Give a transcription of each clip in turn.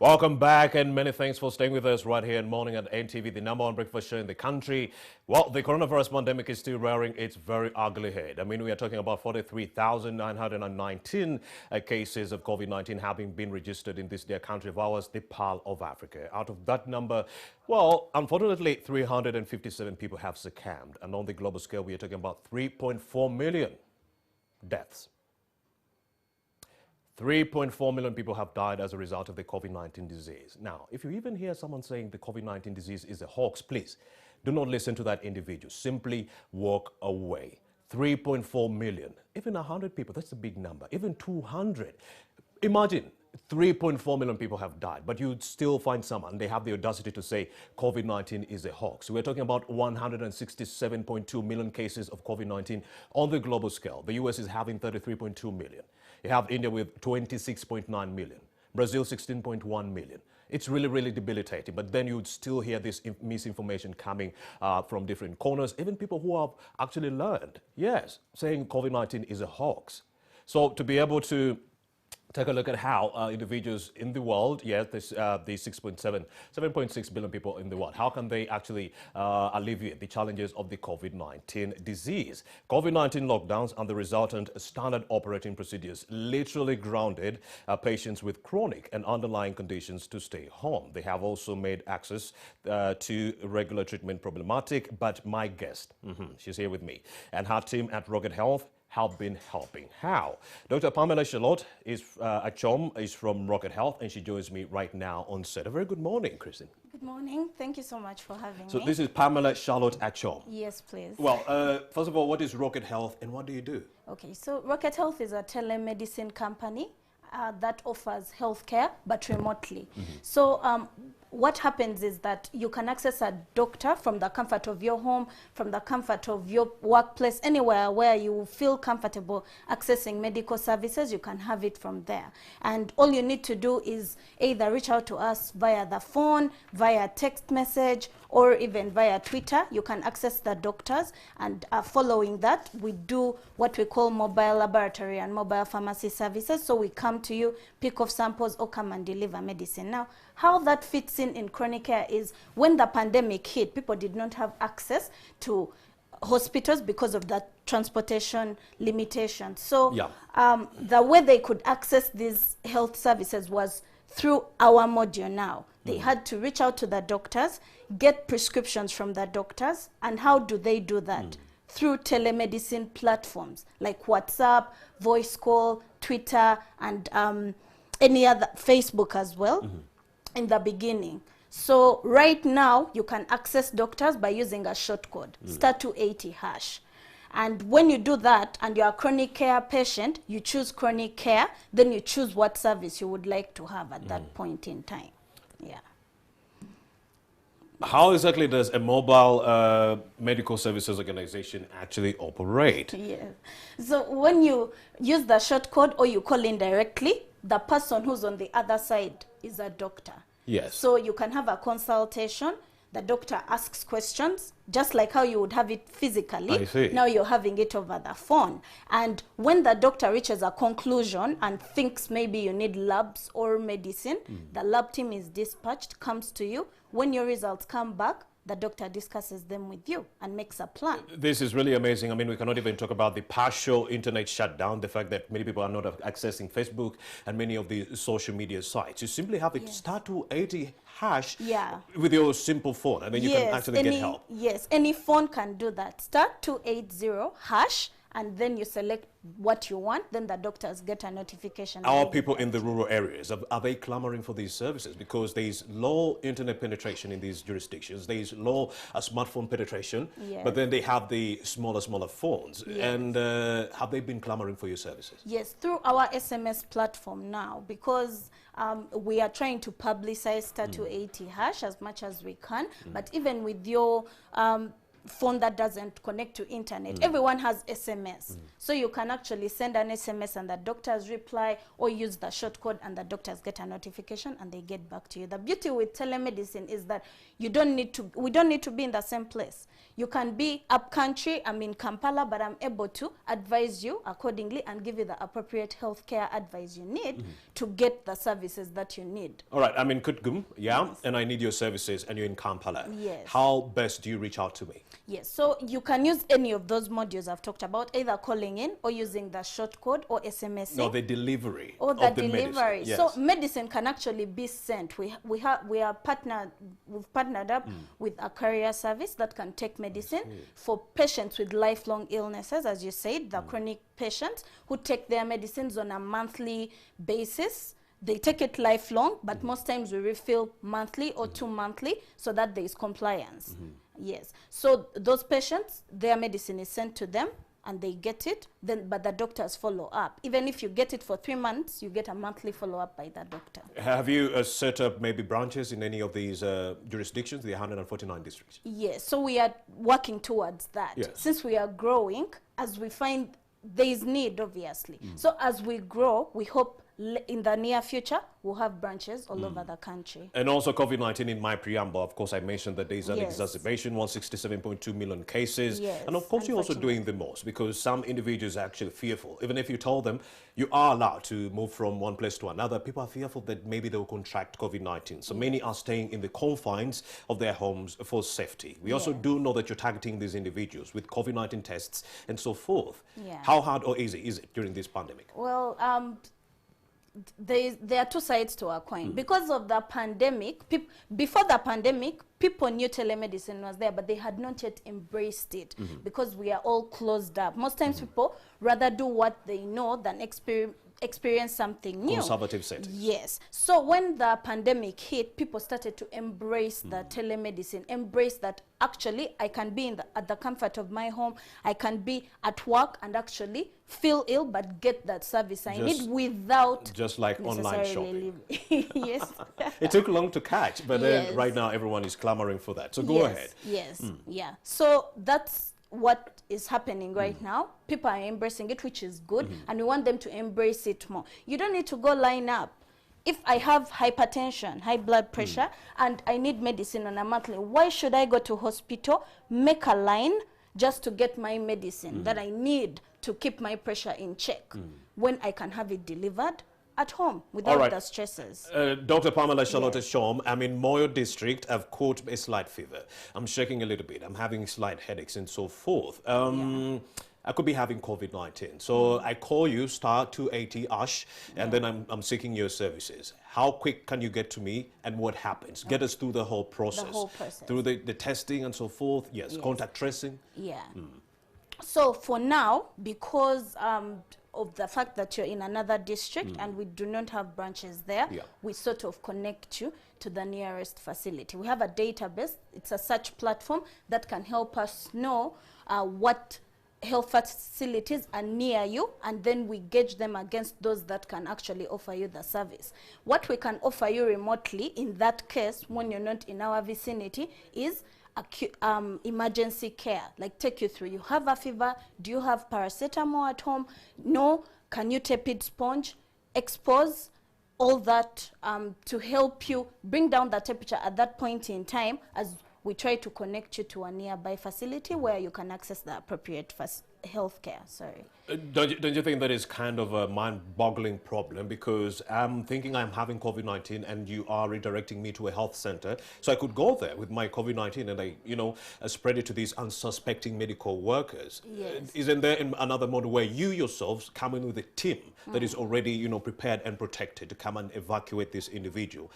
Welcome back, and many thanks for staying with us right here in Morning at NTV, the #1 breakfast show in the country. Well, the coronavirus pandemic is still rearing its very ugly head. I mean, we are talking about 43,919 cases of COVID-19 having been registered in this dear country of ours, the Pearl of Africa. Out of that number, well, unfortunately, 357 people have succumbed. And on the global scale, we are talking about 3.4 million deaths. 3.4 million people have died as a result of the COVID-19 disease. Now, if you even hear someone saying the COVID-19 disease is a hoax, please do not listen to that individual. Simply walk away. 3.4 million, even 100 people, that's a big number. Even 200. Imagine 3.4 million people have died, but you'd still find someone, they have the audacity to say COVID-19 is a hoax. We're talking about 167.2 million cases of COVID-19 on the global scale. The US is having 33.2 million. You have India with 26.9 million, Brazil 16.1 million. It's really, really debilitating. But then you'd still hear this misinformation coming from different corners, even people who have actually learned, yes, saying COVID-19 is a hoax. So to be able to take a look at how individuals in the world, yes, the 7.6 billion people in the world, how can they actually alleviate the challenges of the COVID-19 disease? COVID-19 lockdowns and the resultant standard operating procedures literally grounded patients with chronic and underlying conditions to stay home. They have also made access to regular treatment problematic, but my guest, she's here with me, and her team at Rocket Health have been helping. How? Dr. Pamela Charlotte is from Rocket Health, and she joins me right now on set. A very good morning, Kristen. Good morning. Thank you so much for having me. So this is Pamela Charlotte Achom. Yes, please. Well, first of all, what is Rocket Health and what do you do? Okay, so Rocket Health is a telemedicine company that offers healthcare, but remotely. So what happens is that you can access a doctor from the comfort of your home, from the comfort of your workplace, anywhere where you feel comfortable accessing medical services, you can have it from there. And all you need to do is either reach out to us via the phone, via text message, or even via Twitter. You can access the doctors, and following that, we do what we call mobile laboratory and mobile pharmacy services. So we come to you, pick off samples, or come and deliver medicine. Now, how that fits in chronic care is when the pandemic hit, people did not have access to hospitals because of the transportation limitations. So the way they could access these health services was through our module now. They had to reach out to the doctors, get prescriptions from the doctors. And how do they do that? Through telemedicine platforms like WhatsApp, voice call, Twitter, and any other, Facebook as well, in the beginning. So right now, you can access doctors by using a short code, *280#. And when you do that, and you're a chronic care patient, you choose chronic care, then you choose what service you would like to have at that point in time. Yeah. How exactly does a mobile medical services organization actually operate? Yes. So when you use the short code or you call in directly, the person who's on the other side is a doctor. Yes. So you can have a consultation. The doctor asks questions, just like how you would have it physically. I see. Now you're having it over the phone. And when the doctor reaches a conclusion and thinks maybe you need labs or medicine, the lab team is dispatched, comes to you. When your results come back, the doctor discusses them with you and makes a plan. This is really amazing. I mean, we cannot even talk about the partial internet shutdown, the fact that many people are not accessing Facebook and many of the social media sites. You simply have it *280# with your simple phone, and then you can actually get help. Yes, any phone can do that. *280#, and then you select what you want, then the doctors get a notification. Our people in the rural areas, are they clamoring for these services? Because there is low internet penetration in these jurisdictions, there is low smartphone penetration, but then they have the smaller phones. And have they been clamoring for your services? Yes, through our SMS platform now, because we are trying to publicize *280# as much as we can, but even with your phone that doesn't connect to internet. Everyone has SMS. So you can actually send an SMS and the doctors reply, or use the short code and the doctors get a notification and they get back to you. The beauty with telemedicine is that we don't need to be in the same place. You can be up country, I'm in Kampala, but I'm able to advise you accordingly and give you the appropriate healthcare advice you need to get the services that you need. All right, I'm in Kutgum, and I need your services, and you're in Kampala. Yes. How best do you reach out to me? Yes, so you can use any of those modules I've talked about, either calling in or using the short code or SMS. No, the delivery. Or the delivery. Medicine. Yes. So medicine can actually be sent. We've partnered up with a courier service that can take medicine for patients with lifelong illnesses, as you said, the chronic patients who take their medicines on a monthly basis. They take it lifelong, but most times we refill monthly or 2 monthly so that there is compliance. Yes. So those patients, their medicine is sent to them and they get it, but the doctors follow up. Even if you get it for 3 months, you get a monthly follow-up by the doctor. Have you set up maybe branches in any of these jurisdictions, the 149 districts? Yes, so we are working towards that. Yes. Since we are growing, as we find there is need, obviously. So as we grow, we hope in the near future, we'll have branches all over the country. And also COVID-19 in my preamble, of course, I mentioned that there's an Yes. exacerbation, 167.2 million cases. Yes, And of course, you're also doing the most because some individuals are actually fearful. Even if you told them you are allowed to move from one place to another, people are fearful that maybe they will contract COVID-19. So many are staying in the confines of their homes for safety. We also do know that you're targeting these individuals with COVID-19 tests and so forth. Yeah. How hard or easy is it during this pandemic? Well, there are two sides to our coin. Because of the pandemic, before the pandemic, people knew telemedicine was there, but they had not yet embraced it because we are all closed up. Most times people rather do what they know than experience something new. Conservative settings. Yes. So when the pandemic hit, people started to embrace the telemedicine, embrace that actually I can be at the comfort of my home, I can be at work and actually feel ill but get that service I need without just like online shopping. Yes. It took long to catch, but then Yes. right now everyone is clamoring for that. So go ahead. Yes. Yeah. So that's what is happening right now. People are embracing it, which is good, and we want them to embrace it more. You don't need to go line up. If I have hypertension, high blood pressure, and I need medicine on a monthly, why should I go to hospital, make a line just to get my medicine that I need to keep my pressure in check when I can have it delivered at home without the stresses? Dr. Pamela Charlotte Shom, I'm in Moyo district. I've caught a slight fever. I'm shaking a little bit. I'm having slight headaches and so forth. I could be having COVID-19. So I call you, star 280 #, and then I'm seeking your services. How quick can you get to me and what happens? Get us through the whole process. The whole process. Through the testing and so forth. Yes, contact tracing. Yeah. So for now, because of the fact that you're in another district and we do not have branches there, we sort of connect you to the nearest facility. We have a database. It's a search platform that can help us know what health facilities are near you, and then we gauge them against those that can actually offer you the service. What we can offer you remotely in that case, when you're not in our vicinity, is emergency care, like take you through. You have a fever, do you have paracetamol at home? No. Can you tepid sponge? Expose all that to help you bring down the temperature at that point in time, as we try to connect you to a nearby facility where you can access the appropriate health care. Sorry. Don't you think that is kind of a mind-boggling problem? Because I'm thinking I'm having COVID-19 and you are redirecting me to a health center. So I could go there with my COVID-19 and I spread it to these unsuspecting medical workers. Yes. Isn't there another model where you yourselves come in with a team that is already, prepared and protected to come and evacuate this individual?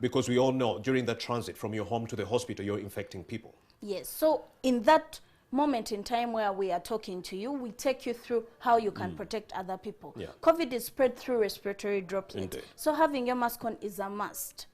Because we all know during the transit from your home to the hospital, you're infecting people. Yes. So in that moment in time where we are talking to you, we take you through how you can protect other people. Yeah. COVID is spread through respiratory droplets. Indeed. So having your mask on is a must.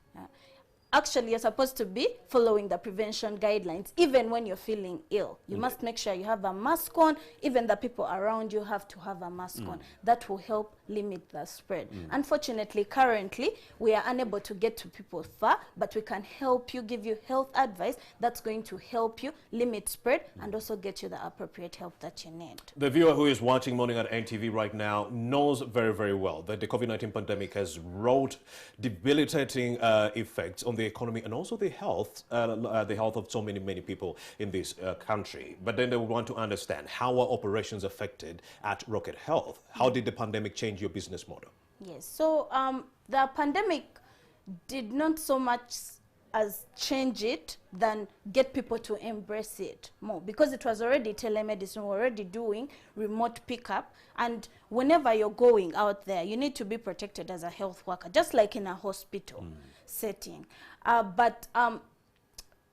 Actually, you're supposed to be following the prevention guidelines, even when you're feeling ill. You must make sure you have a mask on. Even the people around you have to have a mask on. That will help limit the spread. Unfortunately, currently, we are unable to get to people far, but we can help you, give you health advice that's going to help you limit spread and also get you the appropriate help that you need. The viewer who is watching Morning at NTV right now knows very, very well that the COVID-19 pandemic has wrought debilitating effects on the economy and also the health of so many people in this country. But then they would want to understand how are operations affected at Rocket Health? How did the pandemic change your business model? Yes, so the pandemic did not so much as change it than get people to embrace it more, because it was already telemedicine, we're already doing remote pickup, and whenever you're going out there, you need to be protected as a health worker, just like in a hospital setting. But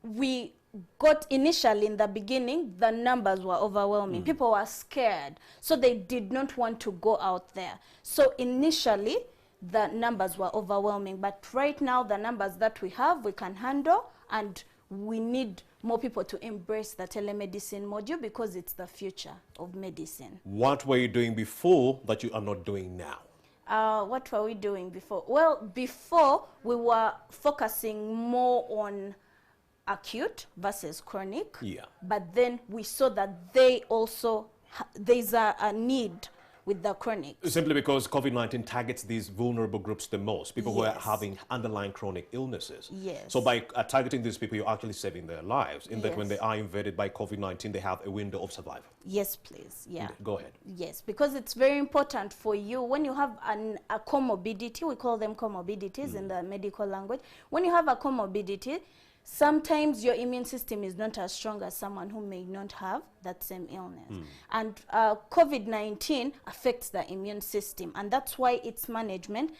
we got initially in the beginning, the numbers were overwhelming. People were scared, so they did not want to go out there. So initially, the numbers were overwhelming, but right now the numbers that we have, we can handle, and we need more people to embrace the telemedicine module because it's the future of medicine. What were you doing before that you are not doing now? What were we doing before? Well, before we were focusing more on acute versus chronic, but then we saw that they also, there's a need with the chronic. Simply because COVID-19 targets these vulnerable groups the most, people who are having underlying chronic illnesses. Yes. So by targeting these people, you're actually saving their lives, in that when they are invaded by COVID-19, they have a window of survival. Yes, please. Yeah. Go ahead. Yes, because it's very important for you when you have a comorbidity, we call them comorbidities in the medical language. When you have a comorbidity, sometimes your immune system is not as strong as someone who may not have that same illness. And COVID-19 affects the immune system, and that's why its management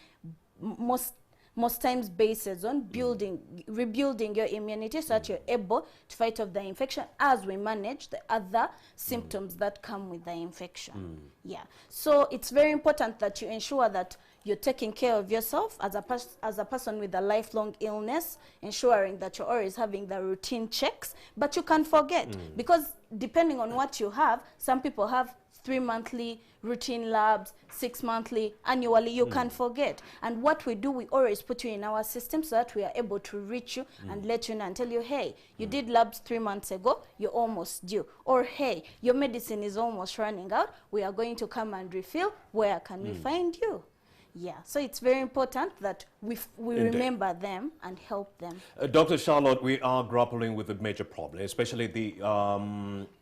most times bases on rebuilding your immunity so that you're able to fight off the infection as we manage the other symptoms that come with the infection. Yeah, so it's very important that you ensure that you're taking care of yourself as a person with a lifelong illness, ensuring that you're always having the routine checks, but you can forget because depending on what you have, some people have 3-monthly routine labs, 6-monthly, annually, you can forget. And what we do, we always put you in our system so that we are able to reach you and let you know and tell you, hey, you did labs 3 months ago, you're almost due. Or, hey, your medicine is almost running out, we are going to come and refill, where can we find you? Yeah, so it's very important that we remember them and help them. Dr. Charlotte, we are grappling with a major problem, especially the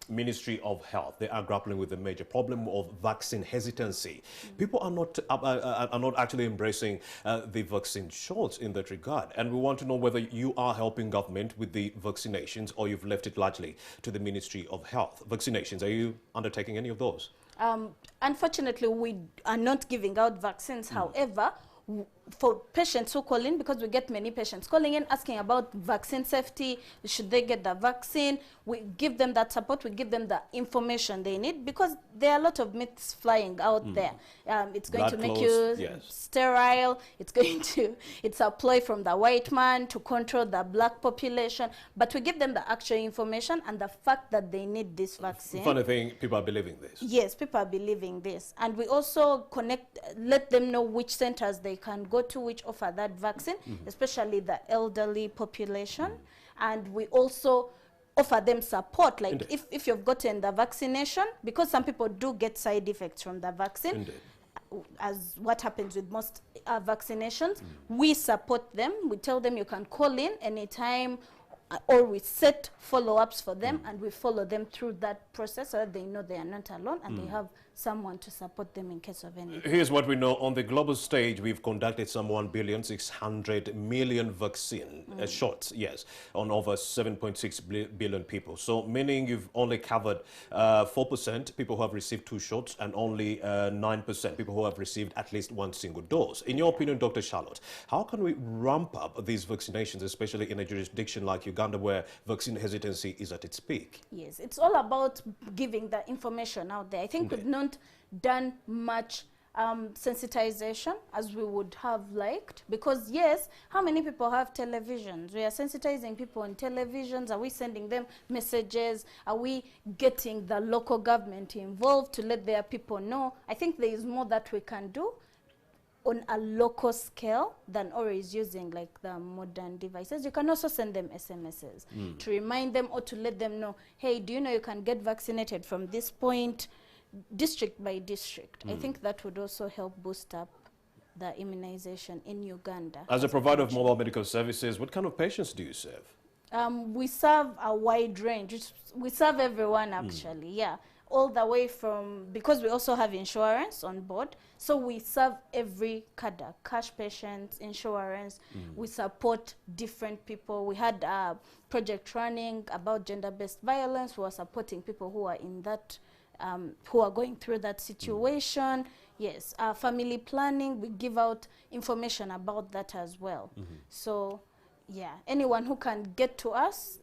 Ministry of Health. They are grappling with the major problem of vaccine hesitancy. People are not actually embracing the vaccine shots in that regard. And we want to know whether you are helping government with the vaccinations or you've left it largely to the Ministry of Health. Vaccinations, are you undertaking any of those? Unfortunately, we are not giving out vaccines. However, for patients who call in, because we get many patients calling in asking about vaccine safety, should they get the vaccine, we give them that support, we give them the information they need, because there are a lot of myths flying out there. It's going to make you sterile, it's a ploy from the white man to control the black population, but we give them the actual information and the fact that they need this vaccine. Funny thing, people are believing this. Yes, people are believing this. And we also let them know which centers they can go to which offer that vaccine, especially the elderly population. And we also offer them support, like if you've gotten the vaccination, because some people do get side effects from the vaccine, as what happens with most vaccinations, we support them. We tell them you can call in anytime, or we set follow-ups for them and we follow them through that process so that they know they are not alone and they have someone to support them in case of anything. Here's what we know. On the global stage, we've conducted some 1,600,000,000 vaccine shots, on over 7.6 billion people. So meaning you've only covered 4% people who have received 2 shots and only 9% people who have received at least 1 single dose. In your opinion, Dr. Charlotte, how can we ramp up these vaccinations, especially in a jurisdiction like Uganda where vaccine hesitancy is at its peak? Yes, it's all about giving the information out there. I think we've not done much sensitization as we would have liked, because yes, how many people have televisions? We are sensitizing people on televisions. Are we sending them messages? Are we getting the local government involved to let their people know? I think there is more that we can do on a local scale than always using like the modern devices. You can also send them SMSs to remind them or to let them know, hey, do you know you can get vaccinated from this point, district by district. I think that would also help boost up the immunization in Uganda. As a provider of mobile medical services, what kind of patients do you serve? We serve a wide range. We serve everyone actually, yeah. All the way from, because we also have insurance on board, so we serve every cadre, cash patients, insurance. We support different people. We had a project running about gender-based violence. We are supporting people who are in that, who are going through that situation. Yes, family planning, we give out information about that as well. So, yeah, anyone who can get to us,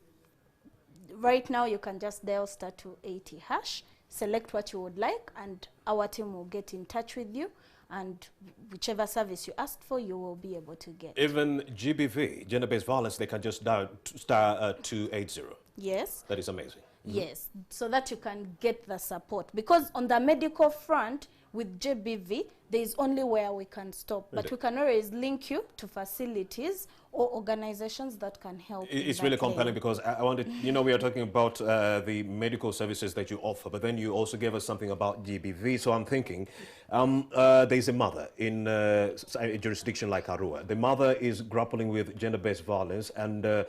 right now you can just dial *280#, select what you would like, and our team will get in touch with you, and whichever service you asked for, you will be able to get. Even GBV, gender-based violence, they can just dial *280. Yes. That is amazing. Yes, so that you can get the support. Because on the medical front, with GBV, there is only where we can stop. But we can always link you to facilities or organizations that can help. It's really compelling because I wanted, you know, we are talking about the medical services that you offer, but then you also gave us something about GBV. So I'm thinking, there's a mother in a jurisdiction like Arua. The mother is grappling with gender-based violence, and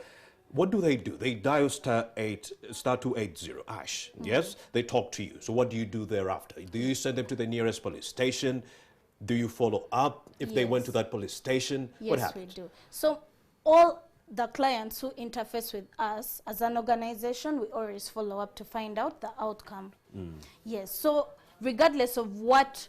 what do? They dial *280#. Yes, they talk to you. So what do you do thereafter? Do you send them to the nearest police station? Do you follow up if they went to that police station? Yes, what happens? we do. So all the clients who interface with us as an organization, we always follow up to find out the outcome. Yes, so regardless of what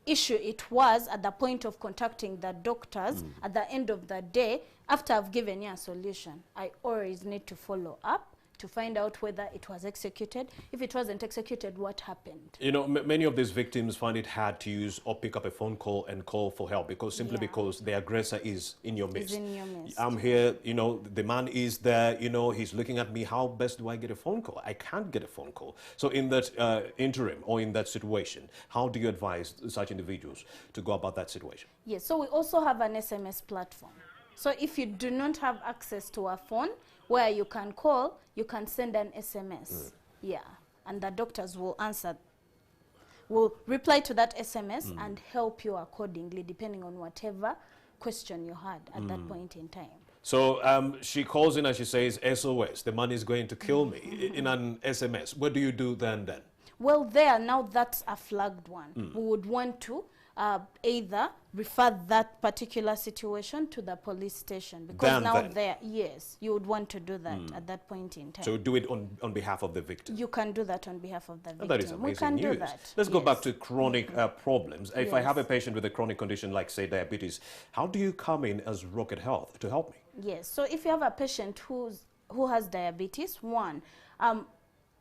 issue it was at the point of contacting the doctors, at the end of the day, after I've given you a solution, I always need to follow up to find out whether it was executed. If it wasn't executed, what happened? You know, many of these victims find it hard to use or pick up a phone call and call for help because because the aggressor is in your midst. I'm here, you know, the man is there, you know, he's looking at me. How best do I get a phone call? I can't get a phone call. So in that interim or in that situation, how do you advise such individuals to go about that situation? Yes, so we also have an SMS platform. So if you do not have access to a phone where you can call, you can send an SMS. Yeah, and the doctors will answer, will reply to that SMS and help you accordingly, depending on whatever question you had at that point in time. So she calls in and she says, SOS, the man is going to kill me, in an SMS. What do you do then? Well, now that's a flagged one. We would want to either refer that particular situation to the police station, because yes, you would want to do that at that point in time. So do it on behalf of the victim. You can do that on behalf of the victim. That is amazing we can news. Do that. Let's go back to chronic problems. If I have a patient with a chronic condition like, say, diabetes, how do you come in as Rocket Health to help me? Yes, so if you have a patient who has diabetes, one,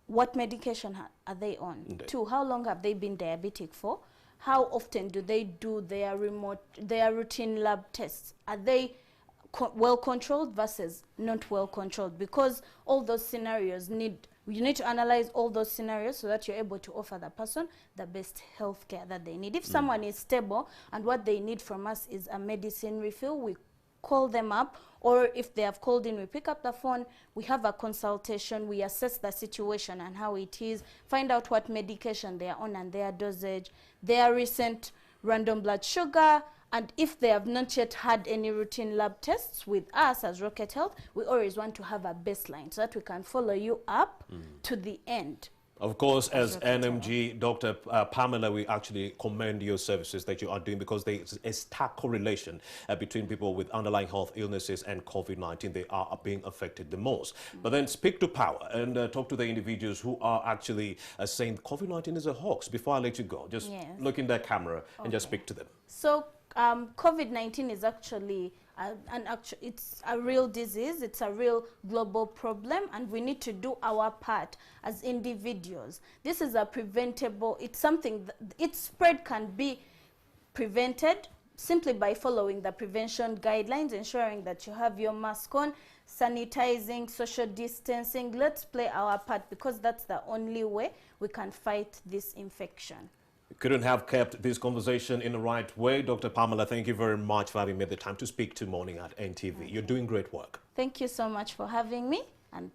what medication are they on? Indeed. Two, how long have they been diabetic for? How often do they do their routine lab tests? Are they well controlled versus not well controlled? Because all those scenarios you need to analyze all those scenarios so that you're able to offer the person the best health care that they need. If someone is stable and what they need from us is a medicine refill, we call them up, or if they have called in, we pick up the phone, we have a consultation, we assess the situation and how it is, find out what medication they are on and their dosage, their recent random blood sugar, and if they have not yet had any routine lab tests with us as Rocket Health, we always want to have a baseline so that we can follow you up to the end. Of course, as NMG, Dr. Pamela, we actually commend your services that you are doing, because there is a stark correlation between people with underlying health illnesses and COVID-19. They are being affected the most. But then speak to power and talk to the individuals who are actually saying COVID-19 is a hoax. Before I let you go, just look in that camera and just speak to them. So COVID-19 is actually it's a real disease, it's a real global problem, and we need to do our part as individuals. This is a preventable, it's something, its spread can be prevented simply by following the prevention guidelines, ensuring that you have your mask on, sanitizing, social distancing. Let's play our part, because that's the only way we can fight this infection. Couldn't have kept this conversation in the right way. Dr. Pamela, thank you very much for having made the time to speak to Morning at NTV. You're doing great work. Thank you so much for having me, and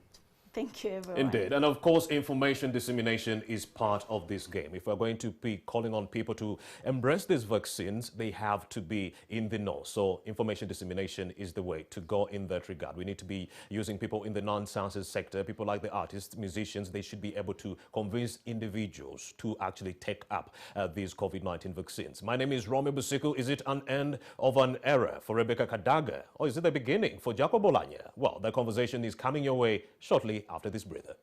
thank you, everyone. Indeed. And of course, information dissemination is part of this game. If we're going to be calling on people to embrace these vaccines, they have to be in the know. So information dissemination is the way to go in that regard. We need to be using people in the non-sciences sector, people like the artists, musicians. They should be able to convince individuals to actually take up these COVID-19 vaccines. My name is Romeo Busiku. Is it an end of an era for Rebecca Kadaga? Or is it the beginning for Jacob Olanya? Well, the conversation is coming your way shortly after this breather.